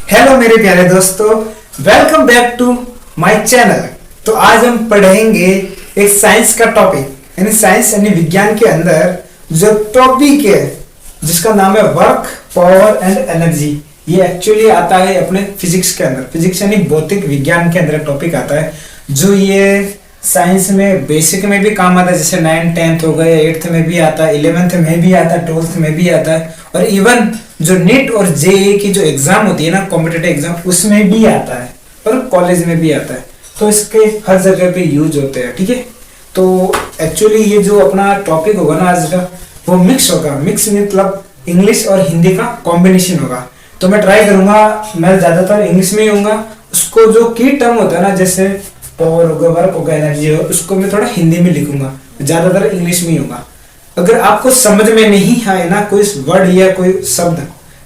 Hello मेरे प्यारे दोस्तों, welcome back to my channel. तो आज हम पढ़ेंगे एक साइंस का टॉपिक, यानी साइंस यानी विज्ञान के अंदर जो टॉपिक है जिसका नाम है वर्क, पावर एंड एनर्जी। ये एक्चुअली आता है अपने फिजिक्स के अंदर, फिजिक्स यानी भौतिक विज्ञान के अंदर टॉपिक आता है जो ये साइंस में बेसिक में भी काम आता है, जैसे 9th 10th हो गए, 8th में भी आता है, 11th में भी आता है, 12th में भी आता है, और इवन जो नीट और जेईई की जो एग्जाम होती है ना, कॉम्पिटिटिव एग्जाम, उसमें भी आता है और कॉलेज में भी आता है। तो इसके हर जगह पे यूज होते हैं, ठीक है। तो एक्चुअली ये जो अपना टॉपिक होगा ना आज का, वो मिक्स होगा। मिक्स मतलब इंग्लिश और हिंदी का कॉम्बिनेशन होगा। तो मैं ट्राई करूंगा, मैं ज्यादातर इंग्लिश में ही होऊंगा। उसको जो की टर्म होता है ना, जैसे पावर होगा, वर्क होगा, एनर्जी होगा, उसको मैं थोड़ा हिंदी में लिखूंगा, ज्यादातर इंग्लिश में ही होगा। अगर आपको समझ में नहीं आए ना कोई वर्ड या कोई शब्द,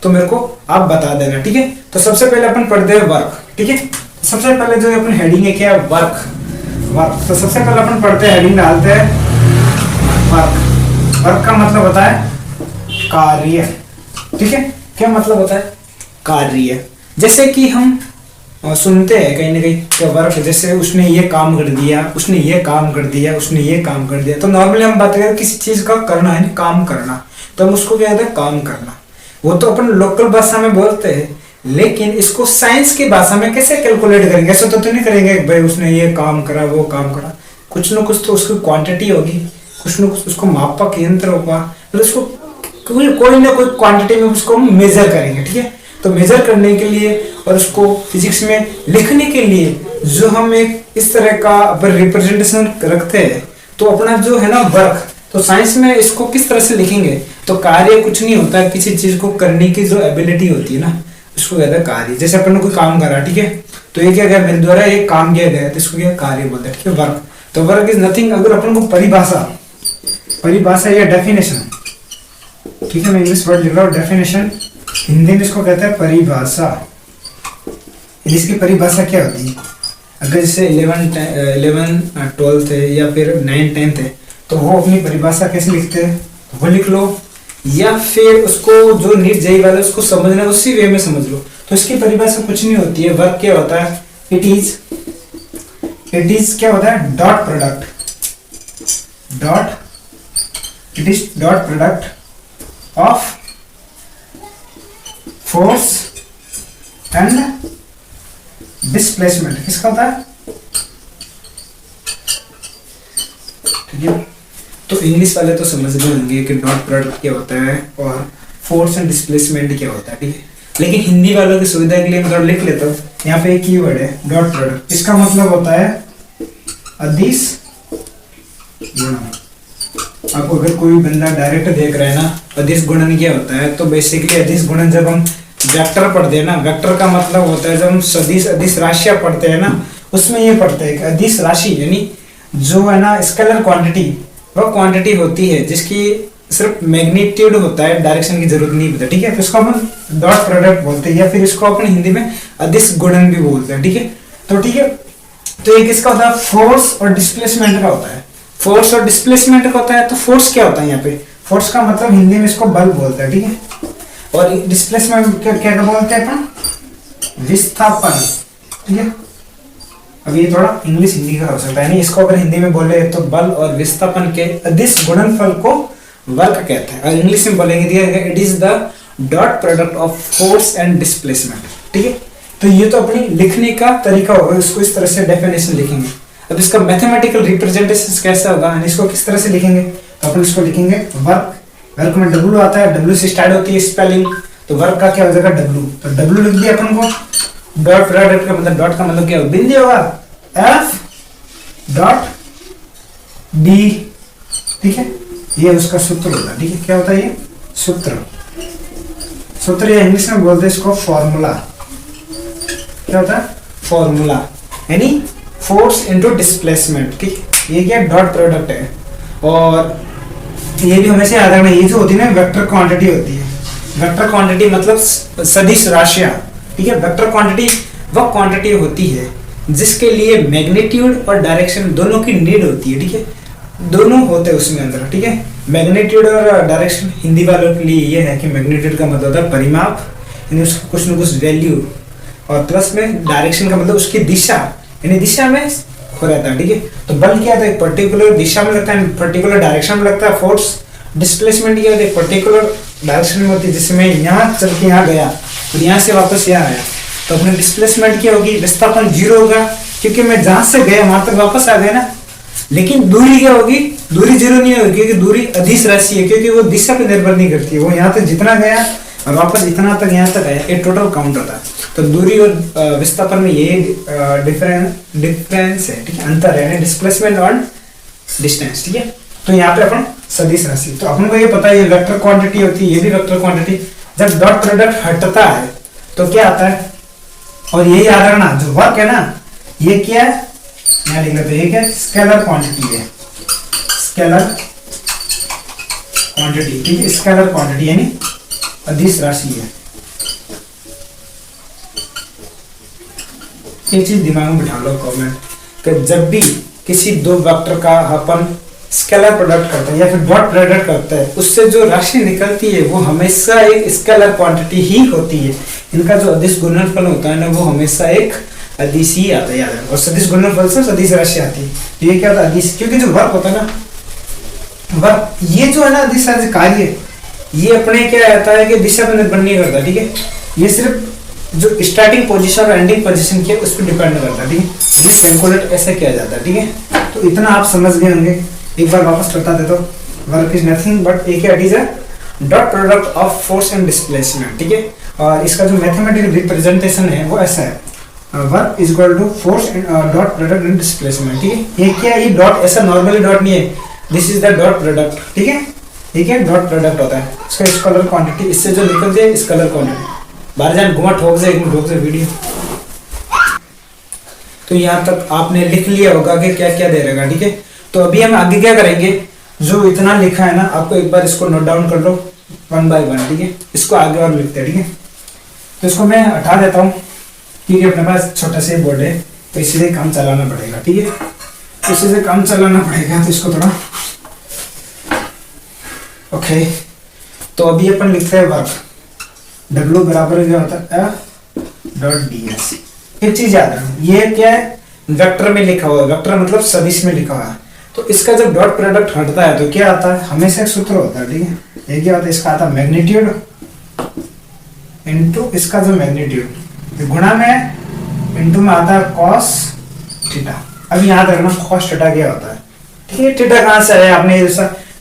तो मेरे को आप बता देना, ठीक है। तो सबसे पहले अपन पढ़ते हैं वर्क, ठीक है। सबसे पहले जो अपन हेडिंग है क्या है, वर्क। वर्क तो सबसे पहले अपन पढ़ते हैं, हेडिंग डालते हैं वर्क। वर्क का मतलब होता है कार्य, ठीक है। क्या मतलब होता है? कार्य। जैसे कि हम सुनते हैं कहीं ना कहीं कि वर्क, जैसे उसने ये काम कर दिया, उसने ये काम कर दिया, उसने ये काम कर दिया। तो नॉर्मली हम बात करें किसी चीज का करना है, काम करना, तो हम उसको क्या कहते हैं, काम करना। वो तो अपन लोकल भाषा में बोलते हैं, लेकिन इसको साइंस की भाषा में कैसे कैलकुलेट करेंगे? ऐसा तो नहीं करेंगे भाई उसने ये काम करा, वो काम करा। कुछ ना कुछ तो उसकी क्वांटिटी होगी, कुछ ना कुछ उसको मापक यंत्र होगा, तो उसको कोई ना कोई क्वांटिटी में उसको हम मेजर करेंगे, ठीक है। तो मेजर करने के लिए और उसको फिजिक्स में लिखने के लिए जो हम एक इस तरह का रिप्रेजेंटेशन रखते हैं, तो अपना जो है ना वर्क, तो साइंस में इसको किस तरह से लिखेंगे? तो कार्य कुछ नहीं होता है, किसी चीज को करने की जो एबिलिटी होती है ना, उसको कहते हैं कार्य। जैसे अपन ने कोई काम करा, ठीक है, तो ये क्या गया, मेरे द्वारा एक काम किया गया, तो इसको क्या कार्य बोलते हैं, ठीक है, वर्क। तो वर्क इज नथिंग। अगर अपन को परिभाषा या डेफिनेशन, ठीक है, मैं इंग्लिश वर्ड लिख रहा हूँ डेफिनेशन, हिंदी में इसको कहते हैं परिभाषा। इसकी परिभाषा क्या होती है? अगर जैसे 11 12th है या फिर 9 10th है, तो वो अपनी परिभाषा कैसे लिखते हैं वो लिख लो, या फिर उसको जो नीट जेईई वाले उसको समझना है उसी वे में समझ लो। तो इसकी परिभाषा कुछ नहीं होती है। वर्क क्या होता है? इट इज क्या होता है? Dot product of force and displacement. किसका होता है? ठीक है। तो इंग्लिश वाले तो समझ गए होंगे कि डॉट प्रोडक्ट क्या होता है और फोर्स एंड डिस्प्लेसमेंट क्या होता है, ठीक है। लेकिन हिंदी वालों की सुविधा के लिए मैं थोड़ा लिख लेता हूँ। यहाँ पे एक कीवर्ड है डॉट प्रोडक्ट। इसका मतलब होता है अदिश गुणन। आपको अगर कोई बंदा डायरेक्ट देख रहा है ना, अदिश गुणन क्या होता है, तो बेसिकली अदिश गुणन जब हम वेक्टर पढ़ते हैं ना, वेक्टर का मतलब होता है जब हम सदिश अदिश राशियां पढ़ते हैं ना, उसमें ये पढ़ते हैं कि अदिश राशि यानी जो है ना स्केलर क्वांटिटी, वो क्वांटिटी होती है जिसकी सिर्फ मैग्नीट्यूड होता है, डायरेक्शन की जरूरत नहीं होती, ठीक है। तो इसको अपन डॉट प्रोडक्ट बोलते हैं, या फिर इसको अपन हिंदी में अदिश गुणन भी बोलते हैं, ठीक है। तो ठीक है, तो ये किसका होता है? फोर्स और डिस्प्लेसमेंट का होता है। फोर्स और डिस्प्लेसमेंट का होता है। तो फोर्स क्या होता है? यहाँ पे फोर्स का मतलब हिंदी में इसको बल बोलते हैं, ठीक है। और डिस्प्लेसमेंट क्या बोलते हैं अपन? विस्थापन, ठीक है। अब ये थोड़ा इंग्लिश हिंदी का हो सकता है, नहीं इसको अगर हिंदी में बोले तो बल और विस्थापन के अदिश गुणनफल को वर्क कहते हैं। और इंग्लिश में बोलेंगे it is the dot product of force and displacement, ठीक है। तो ये तो अपनी लिखने का तरीका होगा, इसको इस तरह से डेफिनेशन लिखेंगे। अब इसका मैथमेटिकल रिप्रेजेंटेशन कैसा होगा, इसको किस तरह से लिखेंगे? तो अपन इसको लिखेंगे वर्क। वर्क में डब्ल्यू आता है, डब्ल्यू से स्टार्ट होती है स्पेलिंग, तो वर्क का क्या हो जाएगा? डब्ल्यू। तो डब्ल्यू लिख दिया अपन को। डॉट प्रोडक्ट का मतलब, डॉट का मतलब क्या होगा? बिंदु होगा, एफ डॉट डी, ठीक है। ये उसका सूत्र होता है, ठीक है। क्या होता है ये? सूत्र या इंग्लिश में बोलते हैं इसको फॉर्मूला। क्या होता है? फॉर्मूला, यानी फोर्स इनटू डिस्प्लेसमेंट, ठीक है। ये क्या डॉट प्रोडक्ट है। और ये भी हमेशा याद रखना, ये जो होती है ना वेक्टर क्वांटिटी होती है। वेक्टर क्वांटिटी मतलब सदिश राशियां, ठीक है। वेक्टर क्वांटिटी वह क्वांटिटी होती है जिसके लिए मैग्नीट्यूड और डायरेक्शन दोनों की नीड होती है, ठीक है। दोनों होते हैं उसमें अंदर, ठीक है। मैग्नीट्यूड और डायरेक्शन हिंदी वालों के लिए ये है कि मैग्नीट्यूड का मतलब होता है परिमाप, यानी उसका कुछ न कुछ वैल्यू और प्लस में डायरेक्शन का मतलब उसकी दिशा, यानी दिशा में हो रहता है, ठीक है। तो बल क्या था, एक पर्टिकुलर दिशा में लगता है, पर्टिकुलर डायरेक्शन में लगता है। फोर्स डिस्प्लेसमेंट क्या होता है, पर्टिकुलर डायरेक्शन में होती है, जिसमें यहाँ चल के यहाँ गया और यहाँ से वापस यहाँ आया, तो अपने डिस्प्लेसमेंट क्या होगी, विस्थापन 0 होगा, क्योंकि मैं जहां से गया वहां तक वापस आ गया ना। लेकिन दूरी क्या होगी, दूरी 0 नहीं होगी, क्योंकि दूरी अदिश राशि है, क्योंकि वो दिशा पे निर्भर नहीं करती है। वो यहाँ तक जितना गया और वापस इतना तक यहाँ तक आया, ये टोटल काउंट होता है। तो दूरी और विस्थापन में ये डिफरेंस है, ठीक है, अंतर है, डिस्प्लेसमेंट और डिस्टेंस, ठीक है। तो यहाँ पे अपन सदिश राशि, तो अपन को ये पता है ये वेक्टर क्वांटिटी होती है, ये भी वेक्टर क्वांटिटी। जब डॉट प्रोडक्ट हटता है तो क्या आता है, और ये याद रखना, जो वर्क है ना, ये क्या है, यहाँ लिख लेते हैं, ये क्या स्केलर क्वांटिटी है, स्केलर क्वांटिटी, ठीक है, स्केलर क्वांटिटी यानी अदिश राशि है। ये चीज दिमाग में बिठा लो कमेंट, कि जब भी किसी दो वेक्टर का अपन स्केलर प्रोडक्ट करते हैं या फिर डॉट प्रोडक्ट करते हैं, उससे जो राशि निकलती है वो हमेशा एक स्केलर क्वांटिटी ही होती है। इनका जो अदिश गुणनफल होता है ना, वो हमेशा एक अदिश ही आता है, याद रखो। और सदिश गुणनफल से सदिश राशि आती है, तो ये क्या होता है, अदिश। क्योंकि जो वर्क होता है ना, वर्क ये जो है ना अदिश राशि कार्य, ये अपने क्या रहता है कि दिशा पर निर्भर नहीं करता, ठीक है। ये सिर्फ जो स्टार्टिंग पोजीशन और एंडिंग पोजीशन की उस पर डिपेंड करता है, ठीक है। ये कैलकुलेट ऐसे किया जाता है, ठीक है। तो इतना आप समझ गए होंगे। एक बार वापस करता दे तो, वर्क इज नथिंग बट एक it is a dot product of force and displacement, ठीक है। और इसका जो मैथमेटिकल रिप्रेजेंटेशन है वो ऐसा है, work is equal to force and dot product and displacement, ठीक है। ये क्या, ये डॉट ऐसा नॉर्मली डॉट नहीं है, this is the dot product, ठीक है। ये क्या डॉट प्रोडक्ट होता है, इसका स्केलर क्वांटिटी, इससे जो निकल जाए स्केलर क्वांटिटी। बाहर जान घुमा ठोक से वीडियो। तो यहाँ तक आपने लिख लिया होगा कि क्या क्या दे रहेगा, ठीक है। तो अभी हम आगे क्या करेंगे, जो इतना लिखा है ना, आपको एक बार इसको नोट डाउन कर लो 1 by 1, ठीक है। इसको आगे और लिखते हैं, ठीक है। तो इसको मैं हटा देता हूँ, क्योंकि अपने पास छोटा सा बोर्ड है, तो इसी से काम चलाना पड़ेगा, ठीक है। इसी से काम चलाना पड़ेगा, तो इसको थोड़ा ओके। तो अभी अपन लिखते हैं वर्क, W बराबर क्या होता है, F.ds। एक चीज याद रखो, ये क्या है, वेक्टर में लिखा हुआ है, वेक्टर मतलब सदिश में लिखा हुआ है। तो इसका जब डॉट प्रोडक्ट हटता है तो क्या आता है, हमेशा एक सूत्र होता है, ठीक है। ये क्या होता है, इसका आता है मैग्नीट्यूड इनटू इसका जो मैग्नीट्यूड, गुणा में इनटू में आता है कॉस थीटा। अब याद रखना कॉस थीटा क्या होता है, ठीक है। थीटा कहां से आया आपने,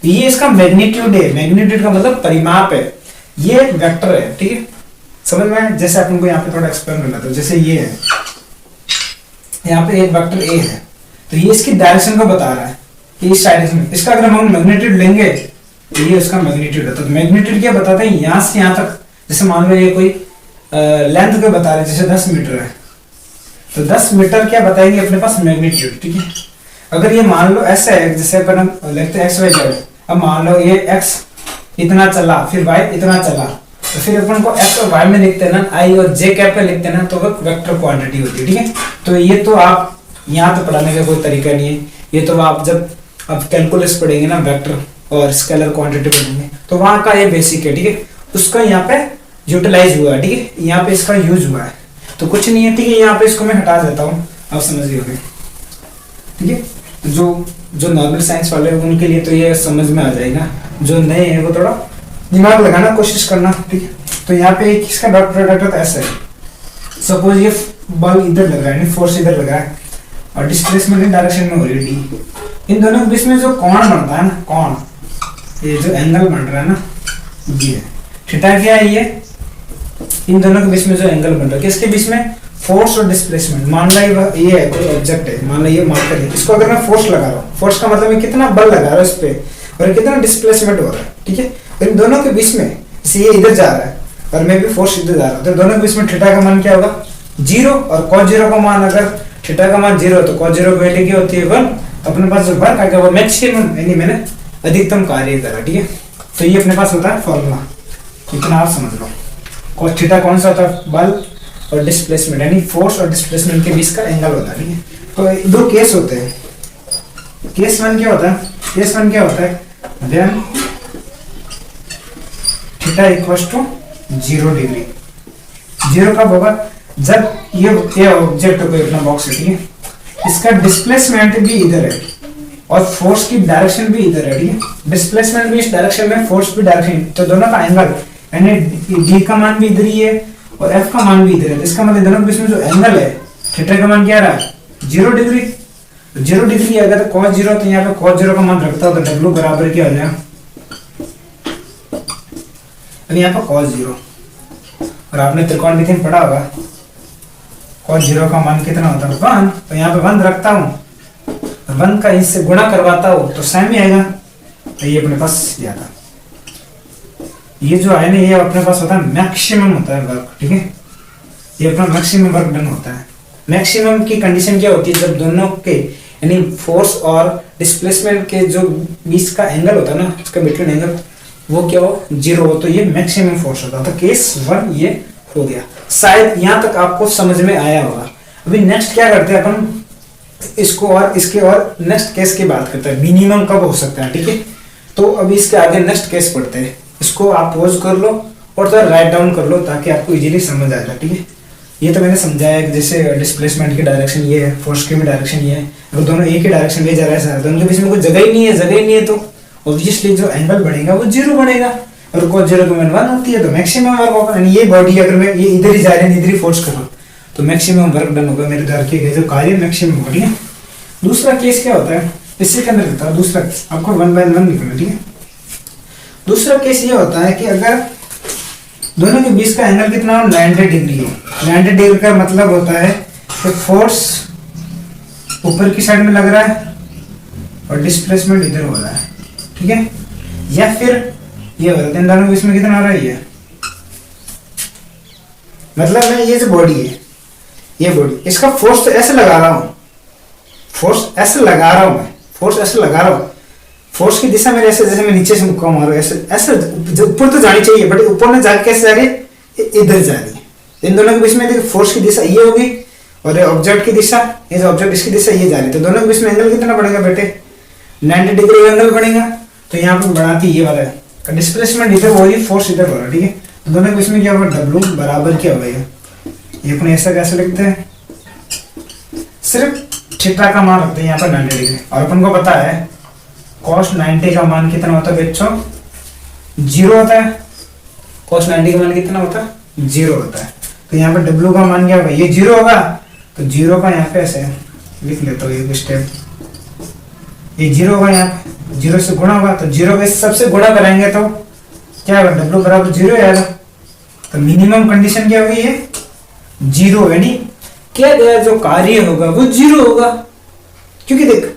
ये इसका मैग्नीट्यूड है, मैग्नीट्यूड का मतलब परिमाप है, ये वेक्टर है, ठीक है। समझ में, जैसे अपन को यहाँ पे थोड़ा एक्सप्लेन करना था, जैसे ये है, यहाँ पे एक वेक्टर ए है, तो ये इसकी डायरेक्शन को बता रहा है कि इस डायरेक्शन में। इसका अगर हम मैग्नीट्यूड लेंगे तो ये इसका मैग्नीट्यूड है। तो मैग्नीट्यूड क्या बताते हैं, यहाँ से यहाँ तक, जैसे मान लो ये कोई लेंथ को बता रहे हैं, जैसे 10 मीटर है, तो 10 मीटर क्या बताएंगे अपने पास मैग्नीट्यूड, ठीक है। अगर ये मान लो ऐसा है, जैसे अपन लिखते हैं एक्स वाई जेड, अब मान लो ये एक्स इतना चला, फिर वाई इतना चला, तो फिर अपन को एक्स और वाई में लिखते हैं ना, आई और जे कैप पे लिखते हैं ना, तो वो वेक्टर क्वांटिटी होती है, ठीक है। तो ये तो आप यहाँ तो पढ़ाने का कोई तरीका नहीं है, ये तो आप जब अब कैलकुलस पढ़ेंगे ना, वेक्टर और स्केलर क्वांटिटी पढ़ेंगे, तो वहाँ का ये बेसिक है, ठीक है। उसका यहाँ पे यूटिलाइज हुआ है, ठीक है, यहाँ पे इसका यूज हुआ है, तो कुछ नहीं है, ठीक है। यहाँ पे इसको मैं हटा देता हूँ, आप समझ गए, ठीक है। जो नॉर्मल साइंस वाले हैं उनके लिए तो ये समझ में आ जाएगा, जो नए हैं वो थोड़ा दिमाग लगाना कोशिश करना, ठीक है। तो यहाँ पे एक इसका डॉट प्रोडक्ट होता है ऐसा है, सपोज ये बल इधर लग रहा है, फोर्स इधर लग रहा है, और डिस्प्लेसमेंट डायरेक्शन में हो रही है डी। इन दोनों के बीच में जो कोण बनता है ना, कोण, ये जो एंगल बन रहा है ना, ये थीटा क्या है, ये इन दोनों के बीच में जो एंगल बन रहा है, किसके बीच में, फोर्स और डिस्प्लेसमेंट। मान लो ये है कोई ऑब्जेक्ट है, मान लो ये मार्कर है, इसको अगर मैं फोर्स लगा रहा हूँ, फोर्स का मतलब कितना बल लगा रहा है इस पे, और कितना डिस्प्लेसमेंट हो रहा है, ठीक है। तो इन दोनों के बीच में, जैसे ये इधर जा रहा है और मैं भी फोर्स इधर जा रहा हूँ, तो दोनों के बीच में थीटा का मान क्या होगा, 0, और cos 0 का मान, अगर थीटा का मान 0 तो cos 0 की वैल्यू क्या होती है 1। तो अपने पास जो वर्क आएगा वो मैक्सिमम, यानी मैंने अधिकतम कार्य करा, ठीक है। तो ये अपने पास होता है फॉर्मूला, इतना आप समझ लो। cos थीटा कौन सा होता है, बल और डिस्प्लेसमेंट, यानी फोर्स और डिस्प्लेसमेंट के बीच का एंगल होता है, ठीक है। तो दो केस होते हैं, केस 1 क्या होता है, केस 1 क्या होता है, then theta equals to 0 degree. 0 कब होगा, जब ये ऑब्जेक्ट कोई अपना बॉक्स है, ठीक है, इसका डिस्प्लेसमेंट भी इधर है और फोर्स की डायरेक्शन भी इधर है, ठीक है, डिस्प्लेसमेंट भी इस डायरेक्शन में, फोर्स भी डायरेक्शन, तो दोनों का एंगल यानी डी का मान भी इधर ही है और एफ का मान भी इधर है, तो इसका मतलब दोनों के बीच में जो एंगल है थीटा का मान क्या रहा है 0 डिग्री। 0 डिग्री अगर तो cos 0, तो यहाँ पे cos 0 का मान रखता हो तो W बराबर क्या हो जाएगा, अब यहाँ पे cos 0, और आपने त्रिकोणमिति में पढ़ा होगा cos 0 का मान कितना होता है 1, तो यहाँ पे 1 रखता हूँ, 1 का इससे गुणा करवाता हूँ तो सेम ही आएगा, तो ये अपने पास ज्यादा, ये जो है ना ये अपने पास होता है मैक्सिमम होता है वर्क, ठीक है, ये अपना मैक्सिमम वर्क डन होता है। मैक्सिमम की कंडीशन क्या होती है, जब दोनों के यानी फोर्स और डिस्प्लेसमेंट के जो बीच का एंगल होता है ना, इसका बिटवीन एंगल वो क्या हो 0 हो, तो ये मैक्सिमम फोर्स होता है। तो केस 1 ये हो गया, शायद यहाँ तक आपको समझ में आया होगा। अभी नेक्स्ट क्या करते हैं अपन, इसको और इसके और नेक्स्ट केस की बात करते हैं, मिनिमम कब हो सकता है, ठीक है। तो अभी इसके आगे नेक्स्ट केस पढ़ते हैं, इसको आप पॉज कर लो और थोड़ा राइट डाउन कर लो ताकि आपको इजीली समझ आ जाए, ठीक है। ये तो मैंने समझाया कि जैसे डिस्प्लेसमेंट की डायरेक्शन ये है, फोर्स की भी डायरेक्शन ये है, अगर दोनों एक ही डायरेक्शन ले जा रहा है, दोनों के बीच में कोई जगह ही नहीं है, तो ऑब्वियसली जो एंगल बढ़ेगा वो 0 बढ़ेगा, और cos 0 की मान 1 होती है, तो मैक्सिमम वर्क होगा। यानी ये बॉडी अगर मैं ये इधर ही जा रही है, इधर ही फोर्स कर रहा हूँ, तो मैक्सिमम वर्क डन होगा, मेरे द्वारा किए गए जो कार्य मैक्सिमम होगा, ठीक है। दूसरा केस क्या होता है, इससे के अंदर रहता है दूसरा केस, आपको 1 by 1 लिखना, ठीक है। दूसरा केस ये होता है कि अगर दोनों के बीच का एंगल कितना हो 90 डिग्री हो, 90 डिग्री का मतलब होता है कि फोर्स ऊपर की साइड में लग रहा है और डिस्प्लेसमेंट इधर हो रहा है, ठीक है, या फिर ये हो रहा है, इन दोनों के बीच में कितना हो रहा है ये, मतलब मैं ये जो बॉडी है, ये बॉडी, इसका फोर्स तो ऐसे लगा रहा हूँ, फोर्स ऐसे लगा रहा हूँ मैं, फोर्स ऐसे लगा रहा हूँ, फोर्स की दिशा मेरे ऐसे, जैसे मैं नीचे से मुक्का मारूं ऐसे ऐसे ऊपर तो जानी चाहिए, बट ऊपर में जाके कैसे जा रही है, इधर जा रही है। इन दोनों के बीच में देखो फोर्स की दिशा ये होगी और ऑब्जेक्ट की दिशा, ये जो ऑब्जेक्ट इसकी दिशा ये जा रही है, तो दोनों के बीच में एंगल कितना बढ़ेगा बेटे 90 डिग्री एंगल बढ़ेगा। तो यहाँ पर बढ़ाती ये वाला है, डिस्प्लेसमेंट इधर हो रही, फोर्स इधर हो रहा है, ठीक है। तो दोनों के बीच में क्या होगा W बराबर क्या होगा, ये अपने ऐसा कैसे लिखते हैं, सिर्फ थीटा का मान रखते हैं यहाँ पर 90 डिग्री, और अपन को पता है cos 90 का मान कितना होता है बच्चों 0 होता है, cos 90 का मान कितना होता है 0 होता है। तो यहाँ पर W का मान क्या होगा, ये 0 होगा, तो 0 का यहाँ पे ऐसे लिख लेता हूँ एक स्टेप, ये 0 होगा, यहाँ पे 0 से गुणा होगा, तो 0 के सबसे गुणा कराएंगे तो क्या होगा W बराबर 0 आएगा। तो मिनिमम कंडीशन क्या होगी ये 0, यानी क्या गया जो कार्य होगा वो 0 होगा, क्योंकि देख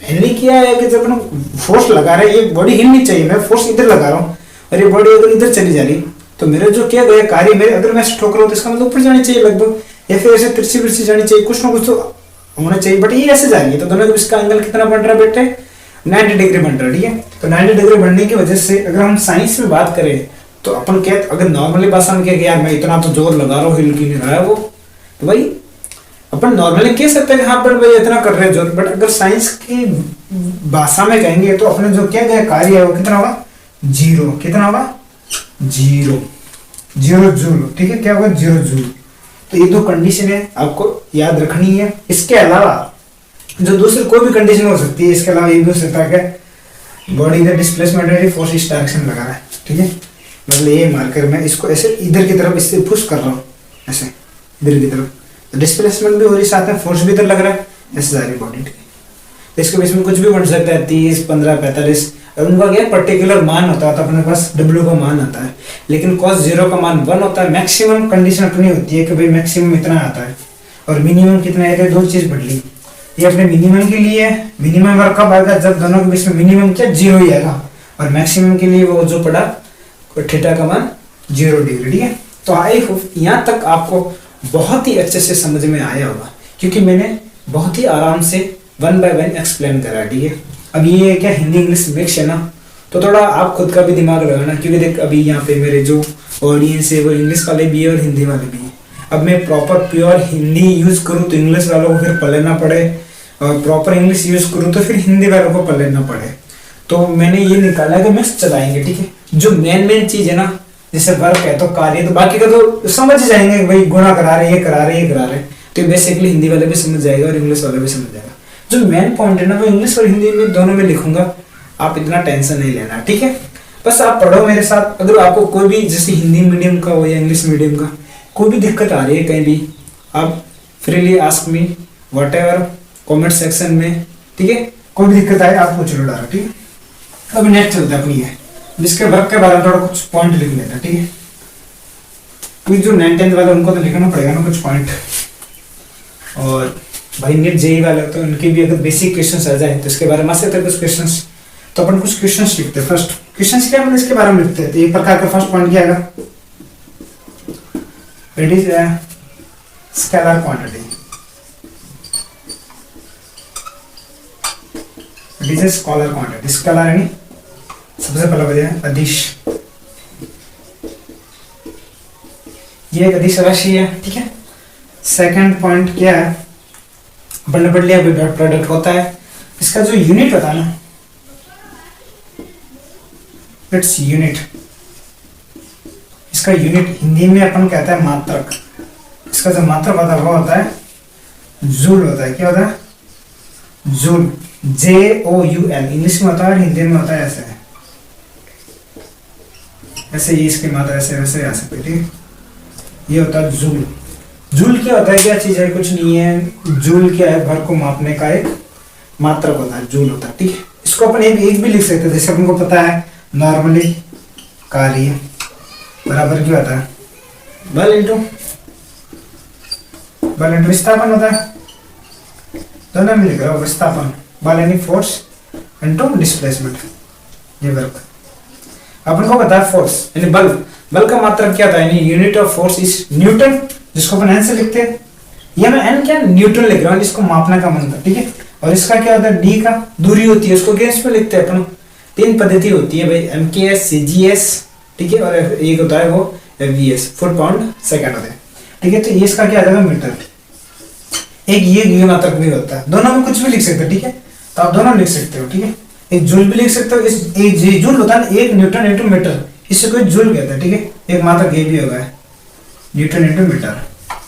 मैंने किया है कि जब अपन फोर्स लगा रहे हैं, ये बॉडी हिलनी चाहिए, मैं फोर्स इधर लगा रहा हूँ और ये बॉडी अगर इधर चली जा रही, तो मेरा जो किया गया कार्य, मेरे अगर मैं ठोक रहा हूँ तो इसका मतलब ऊपर जानी चाहिए लगभग, या फिर ऐसे तिरछी बिरछी जानी चाहिए, कुछ ना कुछ तो होना चाहिए, बट ये ऐसे जा रही है। तो दोनों इसका एंगल कितना बन रहा है बेटे 90 डिग्री बन रहा है, ठीक है। तो 90 डिग्री बनने की वजह से अगर हम साइंस में बात करें तो अपन क्या, अगर नॉर्मली भाषा में क्या यार मैं इतना तो जोर लगा रहा हूँ, हिल क्यों नहीं रहा है वो, तो भाई अपन नॉर्मली कह सकते हैं हाँ पर भाई इतना कर रहे हैं जोर, बट अगर साइंस की भाषा में कहेंगे तो अपने जो क्या गया कार्य है वो कितना होगा 0, कितना होगा 0 जूल, ठीक है, क्या होगा 0 जूल। तो ये दो कंडीशन है आपको याद रखनी है। इसके अलावा जो दूसरी कोई भी कंडीशन हो सकती है, इसके अलावा ये भी हो सकता है कि बॉडी इधर डिस्प्लेसमेंट है, फोर्स इस डायरेक्शन लगा रहा है, ठीक है, मतलब ये मार्कर मैं इसको ऐसे इधर की तरफ इससे पुश कर रहा हूँ, ऐसे इधर की तरफ, डिस्प्लेसमेंट भी हो रही, साथ में फोर्स भी इधर लग रहा है, ऐसे जा रही बॉडी, ठीक है। इसके बीच में कुछ भी बन सकता है 30, 15, 45, और उनका क्या पर्टिकुलर मान होता है, तो अपने पास W का मान आता है, लेकिन cos 0 का मान 1 होता है। मैक्सिमम कंडीशन अपनी होती है कि भाई मैक्सिमम इतना आता है और मिनिमम कितना है, दो चीज बदली, ये अपने मिनिमम के लिए है। मिनिमम वर्क कब आएगा, जब दोनों के बीच में मिनिमम क्या 0 ही आएगा, और मैक्सिमम के लिए वो जो पड़ा थीटा का मान 0 डिग्री, ठीक है। तो आई होप यहाँ तक आपको बहुत ही अच्छे से समझ में आया होगा, क्योंकि मैंने बहुत ही आराम से 1 by 1 एक्सप्लेन करा, ठीक है। अब ये क्या हिंदी इंग्लिश मिक्स है ना, तो थोड़ा आप खुद का भी दिमाग लगाना, क्योंकि देख अभी यहाँ पे मेरे जो ऑडियंस है वो इंग्लिश वाले भी है और हिंदी वाले भी है। अब मैं प्रॉपर प्योर हिंदी यूज करूँ तो इंग्लिश वालों को फिर पढ़ लेना पड़े, और प्रॉपर इंग्लिश यूज करूँ तो फिर हिंदी वालों को पढ़ लेना पड़े। तो मैंने ये निकाला कि मिक्स चलाएंगे, ठीक है। जो मेन चीज है ना, जैसे वर्क है तो कार्य, तो बाकी का तो समझ ही जाएंगे भाई गुणा करा रहे, ये करा रहे, ये करा रहे, तो बेसिकली हिंदी वाले भी समझ जाएगा और इंग्लिश वाले भी समझ जाएगा। जो मेन पॉइंट है ना वो इंग्लिश और हिंदी में दोनों में लिखूंगा, आप इतना टेंशन नहीं लेना, ठीक है। बस आप पढ़ो मेरे साथ। अगर आपको कोई भी जैसे हिंदी मीडियम का हो या इंग्लिश मीडियम का कोई भी दिक्कत आ रही है कहीं भी, आप freely ask me whatever comment section में, ठीक है। कोई भी दिक्कत आए आप पूछ लो डालो, ठीक है। अब नेक्स्ट चलता है अपनी है जिसके वर्क के बारे में थोड़ा कुछ पॉइंट लिख लेता है, ठीक है। क्योंकि जो 9th-10th वाले उनको तो लिखना पड़ेगा ना कुछ पॉइंट, और भाई नीट जेई वाले तो उनके भी अगर बेसिक क्वेश्चंस आ जाए तो इसके बारे में से कुछ क्वेश्चंस, तो अपन कुछ क्वेश्चंस लिखते हैं। फर्स्ट क्वेश्चंस क्या, मतलब इसके बारे में लिखते हैं। तो एक प्रकार का फर्स्ट पॉइंट क्या आएगा, it is a scalar quantity, it is a scalar quantity. Scalar यानी सबसे पहला बढ़िया अदिश, ये एक अदिश राशि है, ठीक है। सेकंड पॉइंट क्या है, अपन ने पढ़ लिया डॉट प्रोडक्ट होता है, इसका जो यूनिट होता है ना, इट्स यूनिट, इसका यूनिट हिंदी में अपन कहते हैं मात्रक। इसका जो मात्रक होता है वो होता है जूल होता है। क्या होता है, जूल, JOUL। इंग्लिश में होता है और हिंदी में होता है ऐसे, ऐसे ये इसकी मात्रा ऐसे वैसे आ सकती है, ठीक है। ये होता है जूल। जूल क्या होता है, क्या चीज है, कुछ नहीं है। जूल क्या है, भर को मापने का एक मात्रक होता है, जूल होता है, ठीक है। इसको अपन एक भी लिख सकते हैं, जैसे अपन को पता है नॉर्मली कार्य बराबर क्या होता है, बल इंटू विस्थापन होता है। दोनों में लिख रहा हूँ, विस्थापन बल यानी फोर्स इंटू डिस्प्लेसमेंट, ये वर्क। अपन को पता है फोर्स यानी बल, बल का मात्रक क्या था, यानी unit of force is Newton, जिसको अपन एन से लिखते हैं। ये मैं एन क्या न्यूटन लिख रहा हूँ, जिसको मापने का मन था, ठीक है। और इसका क्या होता है, डी का दूरी होती है, उसको गेज पे लिखते हैं अपन। 3 पद्धति होती है भाई, MKS, CGS, ठीक है। और एक होता है वो FVS, फुट पाउंड सेकंड होता है, ठीक है। तो ये इसका क्या आ जाएगा, मीटर। एक ये मात्रक भी होता है, दोनों में कुछ भी लिख सकते हो, ठीक है। तो आप दोनों लिख सकते हो, ठीक है। एक जूल भी लिख सकते हो, एक जूल होता है एक न्यूटन इंटू मीटर, इससे कोई जूल कहता है, ठीक है। एक मात्रक ये भी होगा न्यूटन इंटू मीटर,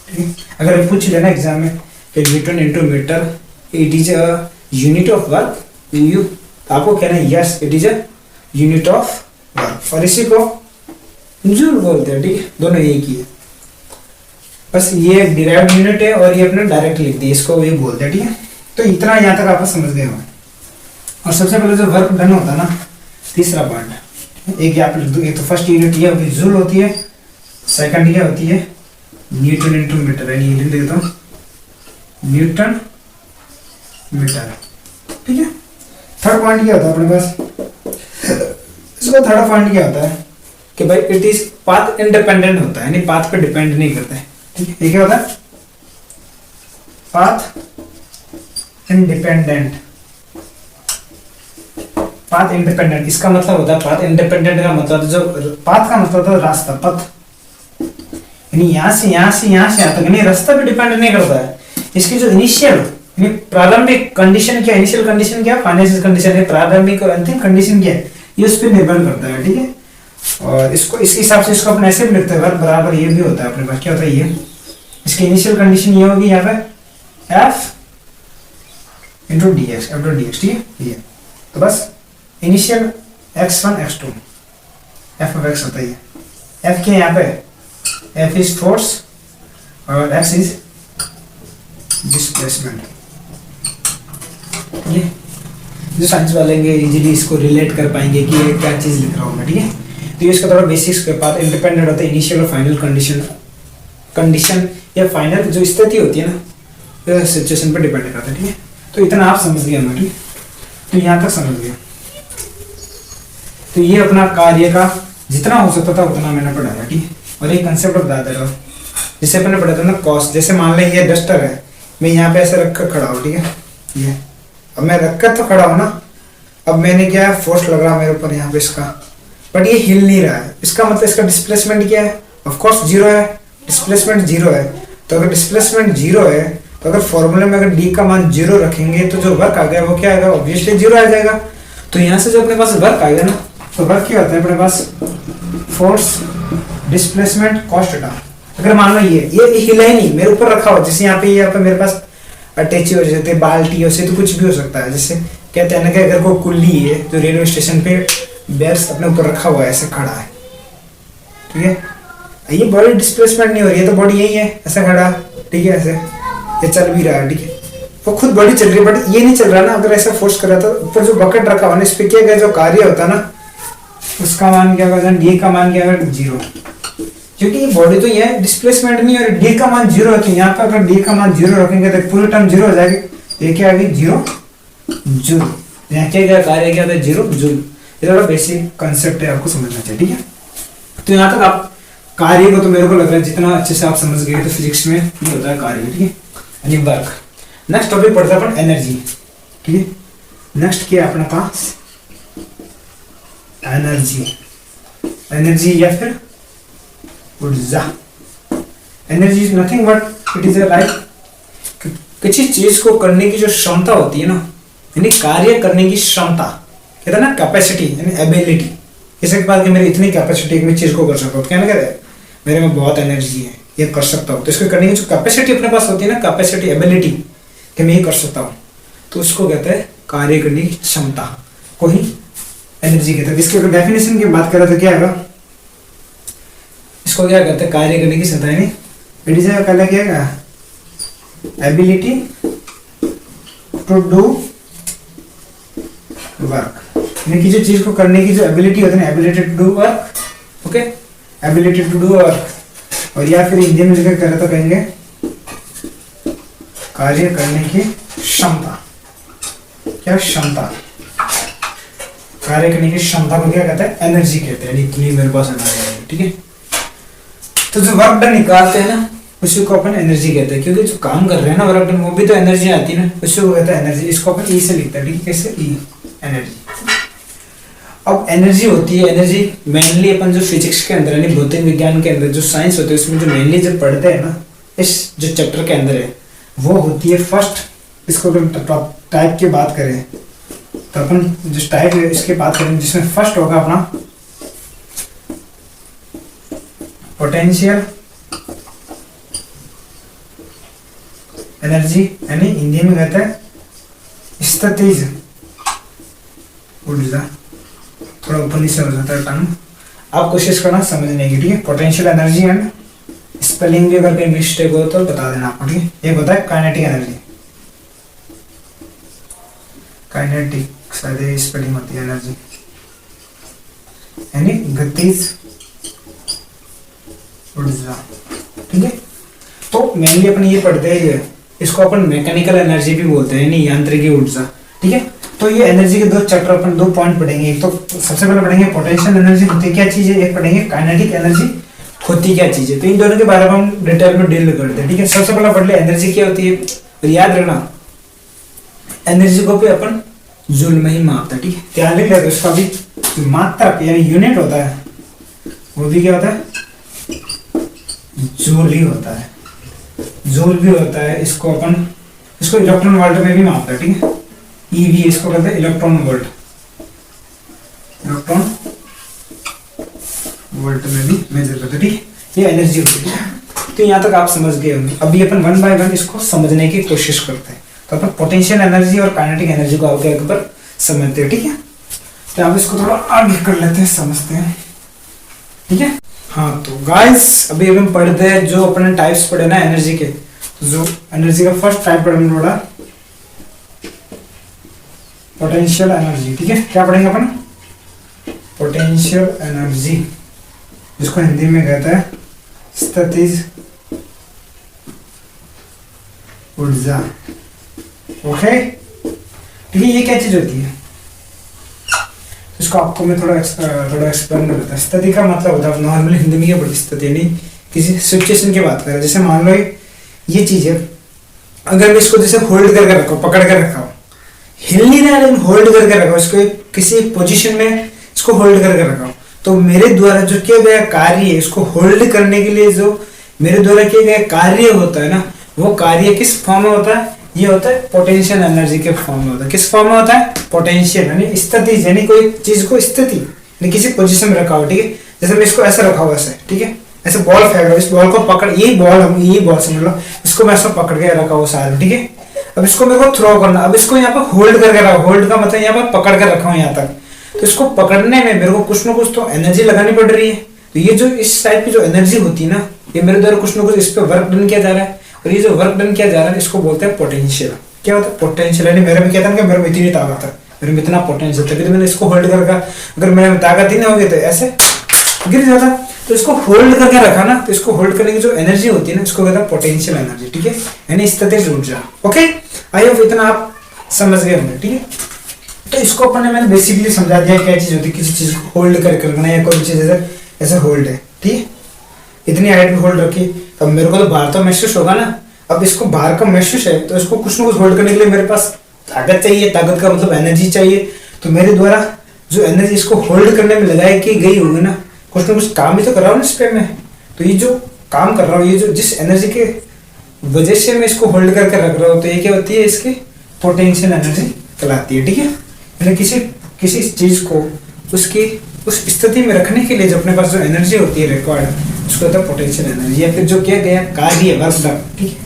ठीक है। अगर पूछ लेना एग्जाम में कि Newton into metre it is a unit of work, you आपको कहना है yes it is a unit of work, और इसी को जूल बोलते हैं, ठीक है। दोनों एक ही है, बस ये डिराइव्ड यूनिट है और ये अपने डायरेक्ट लिख दिए, इसको ये बोलते हैं, ठीक है। तो इतना यहाँ तक आप समझ गए होंगे। और सबसे पहले जो वर्क डन होता है ना, तीसरा पॉइंट एक यहाँ पे लिख दो। एक तो फर्स्ट यूनिट ये होती है जूल होती है, सेकंड ये होती है न्यूटन इंटू मीटर, यानी ये लिख देता हूँ न्यूटन मीटर, ठीक है। थर्ड पॉइंट क्या होता है अपने पास, इसका थर्ड पॉइंट क्या होता है कि भाई इट इज पाथ इंडिपेंडेंट होता है, यानी पाथ पे डिपेंड नहीं करता है, ठीक है। ये क्या होता है, पाथ इंडिपेंडेंट। पाथ इंडिपेंडेंट इसका मतलब होता है, पाथ इंडिपेंडेंट का मतलब जो पाथ का मतलब होता है रास्ता, पथ, यानी यहाँ से यहाँ तक नहीं, रास्ता पे डिपेंड नहीं करता है। इसकी जो इनिशियल यानी प्रारंभिक कंडीशन क्या, इनिशियल कंडीशन क्या, फाइनेंशियल कंडीशन है, प्रारंभिक और अंतिम कंडीशन क्या है, ये उस पर निर्भर करता है, ठीक है। और इसको इस हिसाब से इसको अपन ऐसे भी लिखते हैं, वर्क बराबर ये भी होता है अपने पास, क्या होता है ये, इसकी इनिशियल कंडीशन ये होगी यहाँ पे F इंटू dx, ठीक है। ये तो बस initial x1 x2 f of x होता है, f के यहाँ पे f इज फोर्स और x इज डिस्प्लेसमेंट। ये जो साइंस वाले हैं इजीली इसको रिलेट कर पाएंगे कि ये क्या चीज लिख रहा हूँ मैं, ठीक है। तो ये इसका थोड़ा बेसिक्स के पास इंडिपेंडेंट होता है, इनिशियल और फाइनल कंडीशन या फाइनल जो स्थिति होती है ना, सिचुएशन पर डिपेंड करता है, ठीक है। तो इतना आप समझ गए हमें, ठीक, तो यहाँ तक समझ गए। तो ये अपना कार्य का जितना हो सकता था उतना मैंने पढ़ाया, ठीक है। और एक कंसेप्ट बता दे रहा हूँ, जैसे अपने पढ़ा था ना कॉस्ट, जैसे मान लें ये डस्टर है, मैं यहाँ पे ऐसे रखकर खड़ा हूँ, ठीक है। ये अब मैं रखकर तो खड़ा हूँ ना, अब मैंने क्या फोर्स लग रहा है मेरे ऊपर यहाँ पे इसका, बट ये हिल नहीं रहा है, इसका मतलब इसका डिस्प्लेसमेंट क्या है, ऑफ कोर्स जीरो है, डिस्प्लेसमेंट जीरो है। तो अगर डिस्प्लेसमेंट जीरो है तो अगर फॉर्मूले में अगर डी का मान जीरो रखेंगे तो जो वर्क आ गया वो क्या आएगा, ऑब्वियसली जीरो आ जाएगा। तो यहाँ से जो अपने पास वर्क आएगा ना, तो वर्क क्या होता है अपने पास, फोर्स डिस्प्लेसमेंट कॉस थीटा। अगर मान लो ये हिला ही नहीं, मेरे ऊपर रखा हो, जैसे यहाँ पे मेरे पास अटैची हो जाती है, बाल्टी हो से तो कुछ भी हो सकता है। जैसे कहते हैं ना कि अगर कोई कुल्ली है जो रेलवे स्टेशन पे बेयर्स अपने ऊपर रखा हुआ है, ऐसे खड़ा है, ठीक है, ये बॉडी डिस्प्लेसमेंट नहीं हो रही है, तो बॉडी यही है ऐसा खड़ा, ठीक है, ऐसे ये चल भी रहा है, ठीक है, वो खुद बॉडी चल रही है, बट ये नहीं चल रहा ना। अगर ऐसा फोर्स कर रहा था, ऊपर जो बकेट रखा हुआ ना, इस पे क्या गया, जो कार्य होता है ना, उसका मान क्या होगा, डी का मान क्या होगा, 0, क्योंकि ये बॉडी तो ये डिस्प्लेसमेंट नहीं, और डी का मान 0 है, तो यहाँ पर अगर डी का मान 0 रखेंगे तो पूरी टर्म 0 हो जाएगी। ये क्या आ गई, 0 जूल। यहाँ क्या कार्य क्या होता है, 0 जूल। ये थोड़ा बेसिक कंसेप्ट है, आपको समझना चाहिए, ठीक है। तो यहाँ तक आप कार्य को, तो मेरे को लग रहा है जितना अच्छे से आप समझ गए, तो फिजिक्स में ये होता है कार्य, ठीक है, यानी वर्क। नेक्स्ट टॉपिक पढ़ता है अपन एनर्जी, ठीक है। नेक्स्ट क्या है अपने पास, एनर्जी। एनर्जी या फिर ऊर्जा। Energy is nothing but it is a like किसी चीज को करने की जो क्षमता होती है ना, यानी कार्य करने की क्षमता, कहते हैं ना कैपेसिटी, यानी एबिलिटी। किसी के पास कि मेरी इतनी कैपेसिटी है कि मैं चीज को कर सकता हूँ, क्या ना कहते हैं, मेरे में बहुत एनर्जी है, ये कर सकता हूँ। तो इसको करने की जो कैपेसिटी अपने पास होती है ना, कैपेसिटी एबिलिटी, कि मैं ये कर सकता हूँ, तो उसको कहते हैं कार्य करने की क्षमता को ही एनर्जी कहते हैं। इसके अगर डेफिनेशन की बात करें तो क्या है, इसको क्या कहते हैं, कार्य करने की क्षमता, यानी इट इज क्या एबिलिटी टू डू वर्क, यानी कि जो चीज को करने की जो एबिलिटी होती है ना, ability to do work, okay, ability to do work. और या फिर हिंदी में जिक्र करें तो कहेंगे कार्य करने की क्षमता। क्या क्षमता, कार्य करने की क्षमता को क्या कहते हैं, एनर्जी कहते हैं, इतनी मेरे पास एनर्जी है, ठीक है। तो जो वर्क डन निकालते हैं ना, उसी को अपन एनर्जी कहते हैं, क्योंकि जो काम कर रहे हैं ना वर्क डन, वो भी तो एनर्जी आती है ना, उसी को कहते हैं एनर्जी। इसको अपन ई से लिखते हैं, ठीक है, कैसे, ई, एनर्जी। अब एनर्जी होती है, एनर्जी मेनली अपन जो फिजिक्स के अंदर, यानी भौतिक विज्ञान के अंदर जो साइंस होते हैं, उसमें जो मेनली जब पढ़ते हैं ना, इस जो चैप्टर के अंदर है, वो होती है फर्स्ट। इसको अगर टाइप की बात करें तो अपन जो टाइप है इसकी बात करें, जिसमें फर्स्ट होगा अपना पोटेंशियल एनर्जी, यानी हिंदी में कहते हैं स्थितिज ऊर्जा। थोड़ा ऊपर नीचे हो जाता है टर्म, आप कोशिश करना समझने की, ठीक है। पोटेंशियल एनर्जी एंड स्पेलिंग भी अगर कहीं मिस्टेक हो तो बता देना आपको, ठीक है। एक होता है काइनेटिक एनर्जी, काइनेटिक शायद स्पेलिंग होती है एनर्जी, यानी गतिज ऊर्जा, ठीक है। तो मेनली अपन ये पढ़ते हैं, इसको अपन मैकेनिकल एनर्जी भी बोलते हैं, यानी यांत्रिकी ऊर्जा, ठीक है। तो ये एनर्जी के दो चैप्टर अपन 2 पॉइंट पढ़ेंगे। एक तो सबसे पहले पढ़ेंगे पोटेंशियल एनर्जी होती क्या चीज है, एक पढ़ेंगे काइनेटिक एनर्जी होती क्या चीज है। तो इन दोनों के बारे में हम डिटेल में डील करते हैं, ठीक है। सबसे पहले पढ़ ले एनर्जी क्या होती है, और याद रखना एनर्जी को भी अपन जूल में ही मापता है, ठीक है। ध्यान लिख लेते, उसका भी मात्रक यानी यूनिट होता है, वो भी क्या होता है, जूल ही होता है, जूल भी होता है। इसको अपन इसको इलेक्ट्रॉन वोल्ट में भी मापता है, ठीक है। ईवी इसको कहते हैं इलेक्ट्रॉन वोल्ट, इलेक्ट्रॉन वोल्ट में भी मेजर करते हैं, ठीक है। ये एनर्जी होती है। तो यहाँ तक आप समझ गए होंगे। अभी अपन 1 बाय 1 इसको समझने की कोशिश करते हैं। तो अपन पोटेंशियल एनर्जी और काइनेटिक एनर्जी को आगे एक बार समझते हैं, ठीक है। तो आप इसको थोड़ा आगे कर लेते हैं, समझते हैं, ठीक है। हाँ तो गाइस अभी हम पढ़ते हैं जो अपने टाइप्स पढ़े ना एनर्जी के। जो एनर्जी का फर्स्ट टाइप पढ़ने पड़ा पोटेंशियल एनर्जी, ठीक है। क्या पढ़ेंगे अपन, पोटेंशियल एनर्जी, जिसको हिंदी में कहता है स्थितिज ऊर्जा, ओके, ठीक है। ये क्या चीज होती है, इसको आपको मैं थोड़ा एक्सप्लेन कर देता हूँ। स्थिति का मतलब होता है नॉर्मली हिंदी में क्या बोलते हैं, स्थिति यानी किसी सिचुएशन की बात करें। जैसे मान लो ये चीज है, अगर मैं इसको जैसे होल्ड करके रखा हूँ, पकड़ कर रखा हूँ, हिल नहीं रहा है लेकिन होल्ड करके रखा हूँ, इसको किसी पोजीशन में इसको होल्ड करके रखा हूँ, तो मेरे द्वारा जो किया गया कार्य है, इसको होल्ड करने के लिए जो मेरे द्वारा किया गया कार्य होता है ना, वो कार्य किस फॉर्म में होता है, ये होता है पोटेंशियल एनर्जी के फॉर्म में होता है। किस फॉर्म में होता है, पोटेंशियल, यानी स्थिति, यानी कोई चीज को स्थिति यानी किसी पोजीशन में रखा हो, ठीक है। जैसे मैं इसको ऐसा रखा हुआ है, ठीक है, ऐसे बॉल फेंक रहा हूँ, इस बॉल को पकड़, यही बॉल समझ लो, इसको मैं ऐसा पकड़ के रखा हूँ सारे, ठीक है। अब इसको मेरे को थ्रो करना, अब इसको यहाँ पर होल्ड करके रखा, होल्ड का मतलब यहाँ पर पकड़ के रखा हूँ यहाँ तक। तो इसको पकड़ने में मेरे को कुछ ना कुछ तो एनर्जी लगानी पड़ रही है। तो ये जो इस टाइप की जो एनर्जी होती है ना, ये मेरे द्वारा कुछ ना कुछ इस पर वर्क डन किया जा रहा है, और ये जो वर्क डन किया जा रहा है इसको बोलते हैं पोटेंशियल। क्या होता है पोटेंशियल? यानी मेरे में कहता है कि मेरे में इतनी ताकत है, मेरे में इतना पोटेंशियल था, तो मैंने इसको होल्ड कर रखा। अगर मेरे में ताकत ही नहीं होगी तो ऐसे गिर जाता। तो इसको होल्ड करके रखा ना, तो इसको होल्ड करने की जो एनर्जी होती है ना, इसको कहता है पोटेंशियल एनर्जी, ठीक है, यानी स्थितिज ऊर्जा। ओके, आई होप इतना आप समझ गए होंगे, ठीक है। तो इसको अपन ने मैंने बेसिकली समझा दिया क्या चीज होती है, किसी चीज को होल्ड करके रखना, या कोई चीज ऐसे होल्ड है, ठीक है, इतनी हाइट में होल्ड रखी। तो मेरे को तो बाहर तो महसूस होगा ना, अब इसको बाहर का महसूस है, तो इसको कुछ ना कुछ होल्ड करने के लिए मेरे पास ताकत चाहिए, ताकत का मतलब एनर्जी चाहिए। तो मेरे द्वारा जो एनर्जी इसको होल्ड करने में लगाई की गई होगी ना, कुछ ना कुछ काम ही तो कर रहा हूँ ना इस पे मैं। तो ये जो काम कर रहा हूँ, ये जो जिस एनर्जी के वजह से मैं इसको होल्ड करके रख रहा हूँ, तो ये क्या होती है, इसकी पोटेंशियल एनर्जी कहलाती है, ठीक है। यानी किसी चीज को उसकी उस स्थिति में रखने के लिए जो अपने पास जो एनर्जी होती है रिक्वायर्ड, उसको कहते हैं पोटेंशियल एनर्जी, या फिर जो किया गया कार्य वर्क डन, ठीक है।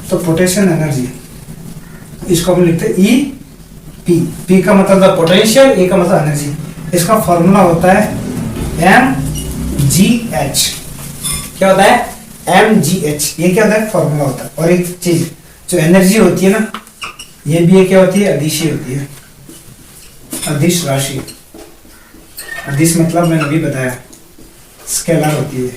तो पोटेंशियल एनर्जी इसको हम लिखते हैं ई पी। पी का मतलब पोटेंशियल, ए का मतलब एनर्जी। इसका फॉर्मूला होता है mgh। क्या होता है? mgh। ये क्या होता है? फॉर्मूला होता है। और एक चीज जो एनर्जी होती है ना, ये भी ये क्या होती है? अदिश होती है, अदिश राशि। अदिश मतलब मैंने अभी बताया स्केलर होती है,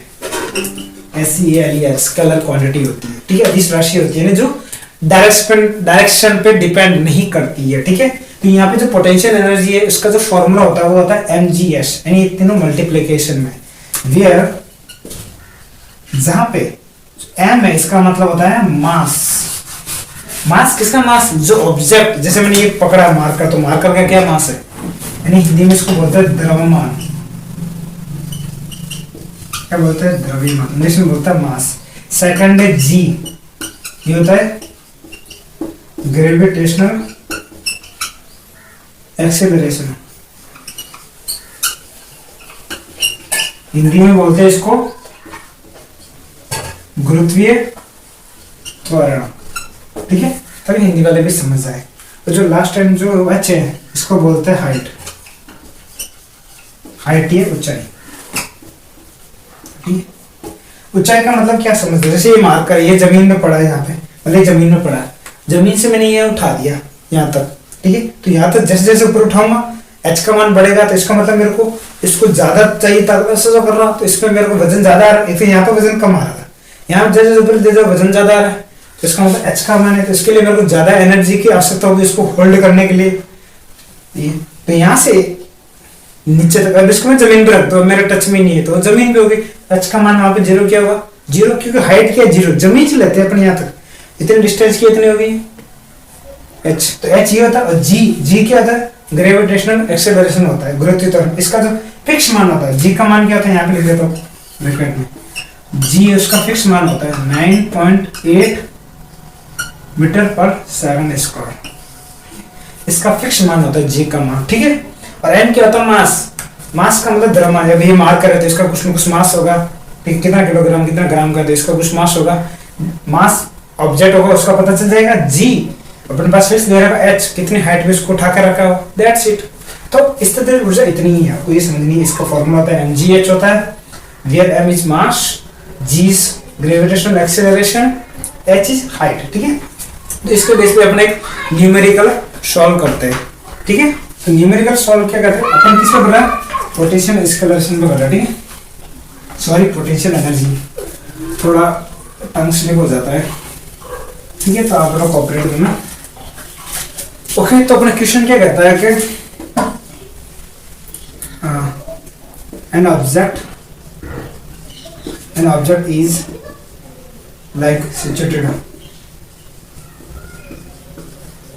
SCALR, स्केलर क्वांटिटी होती है, ठीक है। अदिश राशि होती है ना, जो डायरेक्शन पे डिपेंड नहीं करती है, ठीक है। तो यहाँ पे जो पोटेंशियल एनर्जी है, उसका जो फॉर्मूला होता है वो होता है mgh, यानी ये तीनों मल्टीप्लिकेशन में, वेयर जहां पे m है, इसका मतलब होता है मास। मास किसका? मास जो ऑब्जेक्ट, जैसे मैंने ये पकड़ा मार्कर, तो मार्कर का क्या मास है, यानी हिंदी में इसको बोलते हैं द्रव्यमान। क्या बोलते हैं? द्रव्यमान। इंग्लिश में बोलता है मास। सेकंड है g, ये होता है ग्रेविटेशनल एक्सेलरेशन, हिंदी में बोलते हैं इसको गुरुत्वीय त्वरण, ठीक है, तभी हिंदी वाले भी समझ जाए। तो जो लास्ट टाइम जो बच्चे हैं, इसको बोलते हैं हाइट। हाइट ये ऊंचाई, ठीक। ऊंचाई का मतलब क्या समझते हैं? जैसे ये मार्कर, ये जमीन में पड़ा है, यहाँ पे मतलब जमीन में पड़ा है, जमीन से मैंने ये उठा दिया यहाँ तक, ठीक है। तो यहाँ तक जैसे जैसे ऊपर उठाऊंगा h का मान बढ़ेगा, तो इसका मतलब मेरे को इसको ज्यादा चाहिए था, ऐसा जो कर रहा हूँ, तो इसमें मेरे को वजन ज्यादा आ रहा है, यहाँ पे वजन कम आ रहा था, यहाँ जैसे ऊपर दे दो वजन ज्यादा आ रहा है, तो इसका मतलब h का मान है, तो इसके लिए मेरे को ज्यादा एनर्जी की आवश्यकता होगी इसको होल्ड करने के लिए। तो यहाँ से नीचे तक, अब इसको मैं जमीन पे रख दो, मेरे टच में नहीं है, तो जमीन पे होगी, h का मान वहां पे 0 क्या होगा? 0, क्योंकि हाइट क्या है? 0, जमीन से लेते हैं अपने यहाँ तक, इतनी डिस्टेंस की इतनी होगी h। तो h ये होता है, और g क्या होता है? ग्रेविटेशनल एक्सेलरेशन होता है, गुरुत्वीय त्वरण। इसका जो फिक्स मान होता है, g का मान क्या होता है? यहाँ पे लिख देता हूँ ब्रैकेट में, g उसका फिक्स मान होता है 9.8 मीटर पर सेकंड स्क्वायर, इसका फिक्स मान होता है g का मान, ठीक है। और m क्या होता है? मास। मास का मतलब द्रव्यमान। जब ये मार करे तो इसका कुछ ना कुछ मास होगा, ठीक, कितना किलोग्राम कितना ग्राम का, तो इसका कुछ मास होगा, मास ऑब्जेक्ट होगा, उसका पता चल जाएगा। g अपने पास फिक्स दे रखा, h कितनी हाइट में इसको उठा कर रखा हो, दैट्स इट। तो इस तरह ऊर्जा इतनी ही है, आपको ये समझनी है। इसका फॉर्मूला होता है mgh होता है, where m is mass, g is gravitational acceleration, h is height, ठीक है। तो इसके बेस पे अपने एक न्यूमेरिकल सॉल्व करते हैं, ठीक है। तो न्यूमेरिकल सॉल्व क्या करते हैं अपन? किस पे कर रहा है? पोटेंशियल एक्सेलरेशन पे कर रहा है, ठीक है, सॉरी पोटेंशियल एनर्जी, थोड़ा टंग स्लिप हो जाता है, ठीक है। तो आप लोग कोऑपरेट करना, ओके। तो अपना क्वेश्चन क्या कहता है कि an object is like situated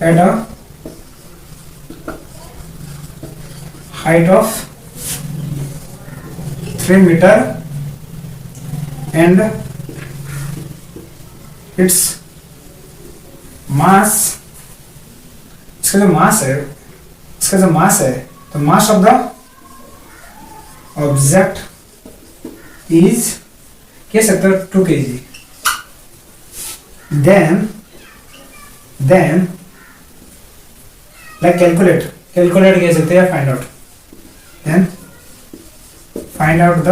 at a height of 3 meter and its mass, इसका जो मास है, तो mass of the object is कह सकते हो 2 kg। देन लाइक कैलकुलेट कह सकते हैं, find out, then find out the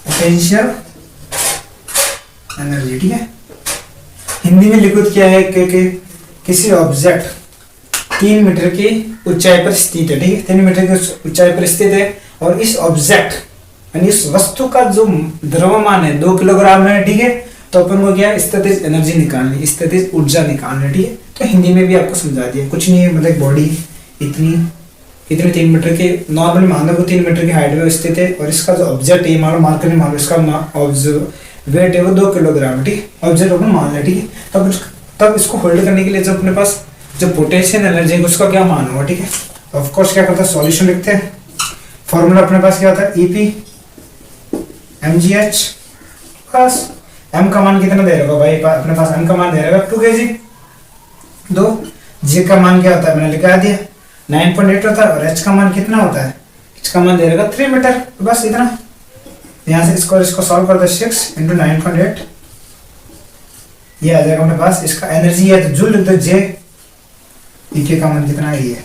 potential energy. ठीक है, हिंदी में लिखित क्या है कि किसी ऑब्जेक्ट 3 मीटर की ऊंचाई पर स्थित है। ठीक है, 3 मीटर की ऊंचाई पर स्थित है और इस ऑब्जेक्ट यानी इस वस्तु का जो द्रव्यमान है 2 किलोग्राम है। ठीक है, तो अपन को क्या स्थितिज एनर्जी निकालनी, स्थितिज ऊर्जा निकालनी। ठीक है, तो हिंदी में भी आपको समझा दिया, कुछ नहीं है, मतलब बॉडी इतनी 3 मीटर के नॉर्मल मान लो 3 मीटर की हाइट में स्थित है और इसका जो ऑब्जेक्ट है मान लो मार्कर में मान लो इसका वेट है वो 2 किलोग्राम है। ठीक है, ऑब्जेक्ट अपन मान लिया। ठीक है, तब इसको होल्ड करने के लिए जो अपने पास जो पोटेंशियल एनर्जी है उसका क्या मान होगा। ठीक है, तो ऑफ कोर्स क्या करता है, सॉल्यूशन लिखते हैं। फॉर्मूला अपने पास क्या होता है, ईपी mgh प्लस m का मान कितना दे रहेगा भाई, अपने पास m का मान दे रहेगा 2 kg। दो g का मान क्या होता है, मैंने लिखा दिया 9.8 होता है और h का मान कितना होता है, h का मान दे रहेगा 3 मीटर। तो बस इतना, यहाँ से इसको सॉल्व कर दो, 6 × 9.8 ये आ जाएगा अपने पास। इसका एनर्जी है तो जूल लिख दो, जे ई का मान कितना है, ये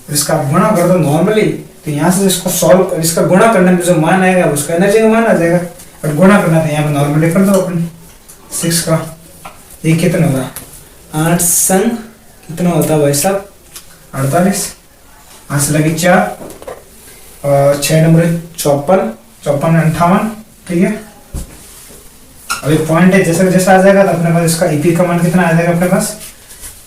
इसका गुणा कर दो नॉर्मली, तो यहाँ से इसको सॉल्व कर, इसका गुणा करने में जो मान आएगा उसका एनर्जी का मान आ जाएगा, और गुणा करना था यहाँ पे नॉर्मली कर दो अपन 6 का। ये कितना होगा, 8 संग कितना होता है भाई साहब 48, 8 से लगी 4 और 6 नंबर 54, 58। ठीक है, अभी पॉइंट है जैसे जैसा आ जाएगा तो अपने पास इसका ईपी का मान कितना आ जाएगा अपने पास,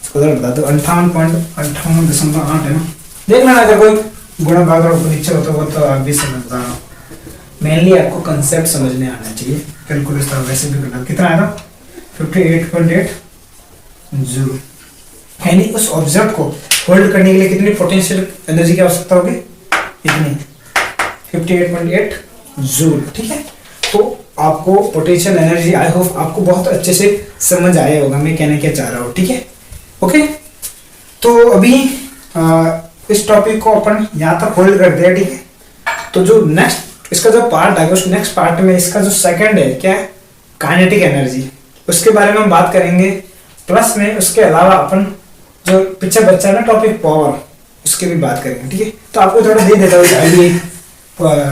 इसको उधर बता दो 58.58.8 है ना। देखना अगर कोई गुणा भाग और ऊपर नीचे होता हो तो आप भी समझता हो, मेनली आपको कंसेप्ट समझने आना चाहिए, कैलकुलेशन वैसे भी करना। कितना आएगा 58.8 जूल, यानी उस ऑब्जेक्ट को होल्ड करने के लिए कितनी पोटेंशियल एनर्जी की आवश्यकता होगी, इतनी 58.8 जूल। ठीक है, तो आपको पोटेंशियल एनर्जी आई होप आपको बहुत अच्छे से समझ आया होगा मैं कहने क्या चाह रहा हूँ। ठीक है, ओके, तो अभी इस टॉपिक को अपन यहाँ तक होल्ड कर दिया। ठीक है, तो जो नेक्स्ट इसका जो पार्ट है उस नेक्स्ट पार्ट में इसका जो सेकंड है क्या है, काइनेटिक एनर्जी, उसके बारे में हम बात करेंगे। प्लस में उसके अलावा अपन जो पीछे बच्चा ना टॉपिक पावर, उसकी भी बात करेंगे। ठीक है, तो आपको थोड़ा दे देता हूँ आइडिया,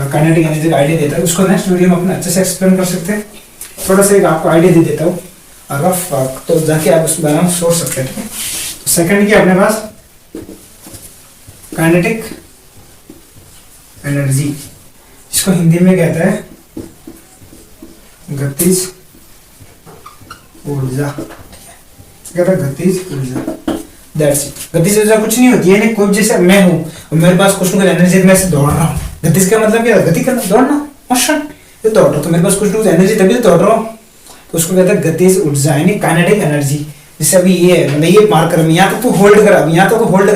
काइनेटिक एनर्जी का आइडिया देता है, उसको नेक्स्ट वीडियो में अपने अच्छे से एक्सप्लेन कर सकते हैं। थोड़ा सा एक आपको आइडिया दे देता हूँ रफ, तो जाके आप उसके बारे में सोच सकते हैं। ठीक है, तो सेकंड की अपने पास काइनेटिक एनर्जी, इसको हिंदी में कहते हैं गतिज ऊर्जा। कहता है गतिज ऊर्जा, दैट्स इट। गतिज ऊर्जा कुछ नहीं होती है, कोई जैसे मैं हूँ और मेरे पास कुछ ना कुछ एनर्जी, मैं से दौड़ रहा हूँ, गतिज का मतलब क्या है, गति करना, दौड़ना, मोशन, ये दौड़ रहा हूँ तो मेरे पास कुछ ना कुछ एनर्जी तभी तो दौड़ रहा हूँ, तो उसको कहते हैं गतिज ऊर्जा यानी काइनेटिक एनर्जी। जैसे अभी ये है, मतलब ये मार्कर में यहाँ तक तो होल्ड करा, यहाँ तक तो होल्ड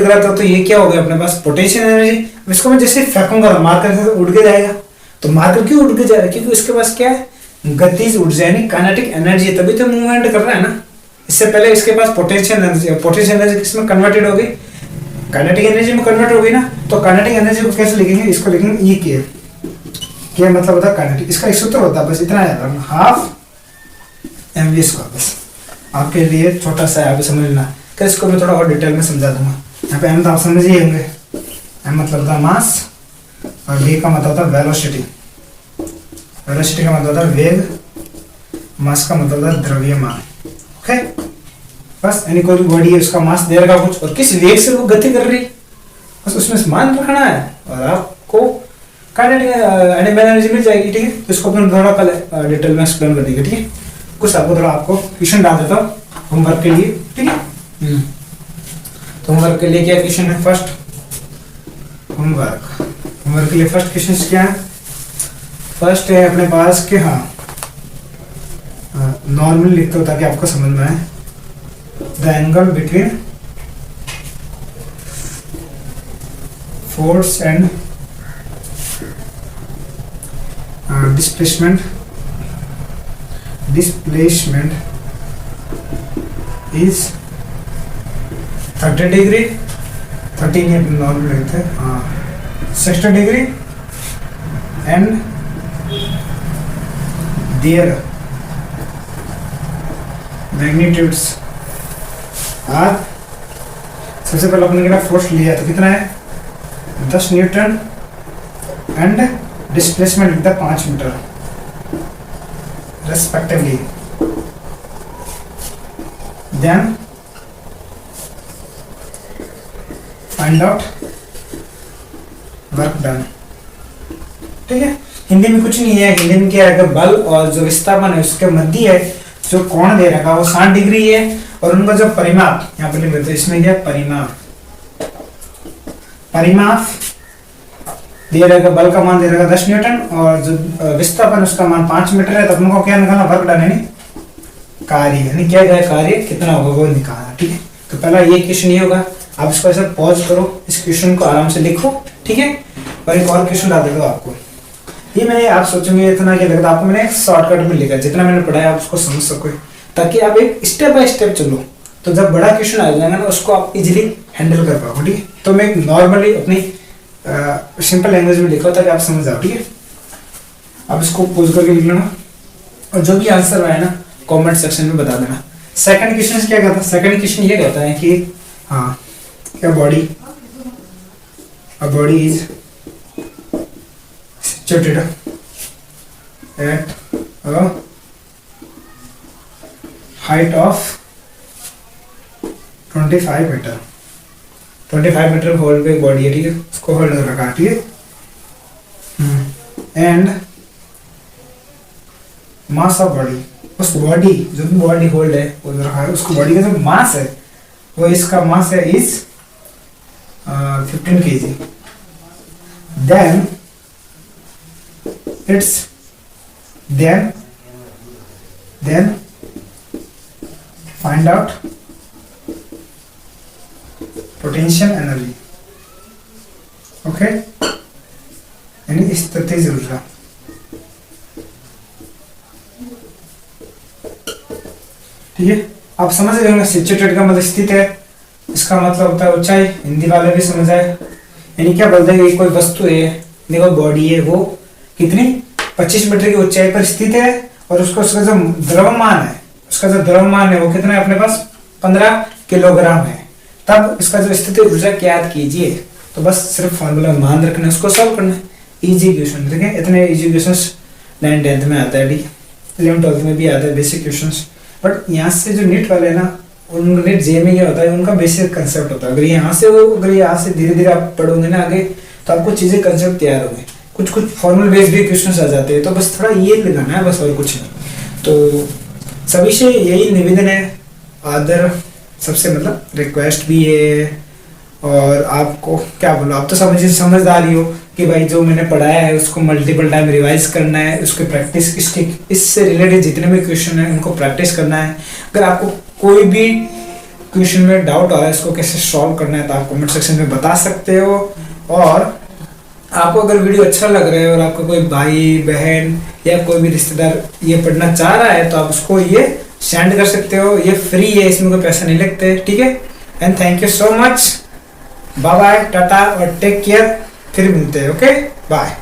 कराता तो ये क्या हो गया अपने पास पोटेंशियल एनर्जी। इसको मैं जैसे फेंकूंगा मार्कर से उड़ के जाएगा, तो मार्कर क्यों उड़ के जाएगा, क्योंकि उसके पास क्या है, गतिज ऊर्जा यानी काइनेटिक एनर्जी, तभी तो मूवमेंट कर रहा है ना। इससे पहले इसके पास पोटेंशियल एनर्जी किसमें कन्वर्टेड होगी, काइनेटिक एनर्जी में कन्वर्ट होगी ना। तो काइनेटिक एनर्जी को कैसे लिखेंगे, इसको लिखेंगे ई के मतलब होता है काइनेटिक, इसका एक सूत्र होता है, बस इतना याद रखना, हाफ mv स्क्वायर। बस आपके लिए छोटा सा है, आप समझना, कि इसको मैं थोड़ा और डिटेल में समझा दूंगा। यहाँ पे m तो आप समझ ही होंगे, m मतलब होता है मास और v का मतलब होता है वेलोसिटी, वेलोसिटी का मतलब होता है वेग, मास का मतलब होता है द्रव्यमान। ओके, बस यानी कोई बॉडी है उसका मास दे रखा कुछ और किस वेग से वो गति कर रही, बस उसमें मान रखना है और आपको काइनेटिक एनर्जी मिल जाएगी। ठीक है, तो इसको अपन थोड़ा कल डिटेल में एक्सप्लेन कर देंगे। ठीक है, कुछ आपको क्वेश्चन डाल देता हूँ होमवर्क के लिए। ठीक है, तो होमवर्क के लिए क्या क्वेश्चन है, फर्स्ट होमवर्क के लिए फर्स्ट क्वेश्चन क्या है, फर्स्ट है अपने पास कि हाँ नॉर्मली लिखते हो ताकि आपको समझ में आए, the angle between force and displacement is 30 degree, 30 नहीं नॉर्मल लेते हैं, हाँ 60 degree and their magnitudes are, सबसे पहले अपने क्या फोर्स लिया तो कितना है 10 न्यूटन एंड डिस्प्लेसमेंट लिखता 5 metre respectively. Then find out work done. ठीक है, हिंदी में कुछ नहीं है, हिंदी में क्या है, बल और जो विस्थापन है उसके मध्य है जो कोण दे रखा है वो 60 डिग्री है, और उनका जो परिमाप यहाँ पे लिख देते हैं, इसमें क्या परिमाप, परिमाप दे रखा, बल का मान दे रखा 10 न्यूटन और जो विस्थापन उसका मान 5 मीटर है। तो अपने को क्या निकालना, वर्क डन यानी कार्य, यानी क्या गया कार्य कितना होगा वो निकालना। ठीक है, तो पहला ये क्वेश्चन ये होगा, आप इसको ऐसे पॉज करो, इस क्वेश्चन को आराम से लिखो। ठीक है, और एक और क्वेश्चन ला देता हूँ आपको। ये मैंने, आप सोचेंगे इतना क्या लगता है आपको, मैंने एक शॉर्टकट में लिखा, जितना मैंने पढ़ाया आप उसको समझ सको, ताकि आप एक स्टेप बाय स्टेप चलो, तो जब बड़ा क्वेश्चन आ जाएगा ना उसको आप इजीली हैंडल कर पाओगे। ठीक है, तो मैं नॉर्मली अपनी सिंपल लैंग्वेज में लिखा ताकि आप समझ जाओ। ठीक है, आप इसको पोज करके लिख लेना, और जो भी आंसर आए ना कमेंट सेक्शन में बता देना। सेकंड क्वेश्चन क्या कहता है, सेकंड क्वेश्चन ये कहता है कि हाँ क्या body, a body is situated at a height of 25 metre, 25 metre hold पे बॉडी है। ठीक है, उसको होल्ड कर रखा है। ठीक है, एंड मास ऑफ बॉडी, उस बॉडी जो भी बॉडी होल्ड है वो रखा है, उसको बॉडी का जो मास है वो, इसका मास है is 15 kg। then it's then find out potential energy। Okay, यानी इस तरह ऊर्जा। ठीक है, आप समझ रहे होंगे, सिचुएटेड का मतलब स्थित है, इसका मतलब होता है ऊंचाई, हिंदी वाले भी समझ आए। यानी क्या बोलते हैं कि कोई वस्तु है, देखो बॉडी है, वो कितनी 25 मीटर की ऊंचाई पर स्थित है, और उसको उसका जो द्रव्यमान है, उसका जो द्रव्यमान है वो कितना है अपने पास 15 किलोग्राम है। तब इसका जो स्थिति ऊर्जा ज्ञात कीजिए। तो बस सिर्फ फॉर्मूला मान रखना, उसको सॉल्व करना, इजी क्वेश्चन। ठीक है, इतने इजी क्वेश्चंस 9th 10th में आता है, ठीक है, 11th 12th में भी आता है बेसिक क्वेश्चंस। बट यहाँ से जो नीट वाले ना, उन नीट जे में क्या होता है, उनका बेसिक कंसेप्ट होता है। अगर यहाँ से धीरे धीरे आप पढ़ोगे ना आगे, तो आपको चीजें कंसेप्ट तैयार होंगे। कुछ कुछ फॉर्मल बेस्ड भी क्वेश्चंस आ जाते हैं, तो बस थोड़ा ये लगाना है बस, और कुछ नहीं। तो सभी से यही निवेदन है, आदर सबसे मतलब रिक्वेस्ट भी है, और आपको क्या बोलो, आप तो समझदार ही हो कि भाई जो मैंने पढ़ाया है उसको मल्टीपल टाइम रिवाइज करना है, उसके प्रैक्टिस, इससे रिलेटेड जितने भी क्वेश्चन है उनको प्रैक्टिस करना है। अगर आपको कोई भी क्वेश्चन में डाउट आ रहा है इसको कैसे सॉल्व करना है, तो आप कमेंट सेक्शन में बता सकते हो। और आपको अगर वीडियो अच्छा लग रहा है और आपका कोई भाई बहन या कोई भी रिश्तेदार ये पढ़ना चाह रहा है, तो आप उसको ये सेंड कर सकते हो, ये फ्री है, इसमें कोई पैसा नहीं लगते। ठीक है, and thank you so much, bye bye, tata और टेक केयर, फिर मिलते हैं। Okay, bye.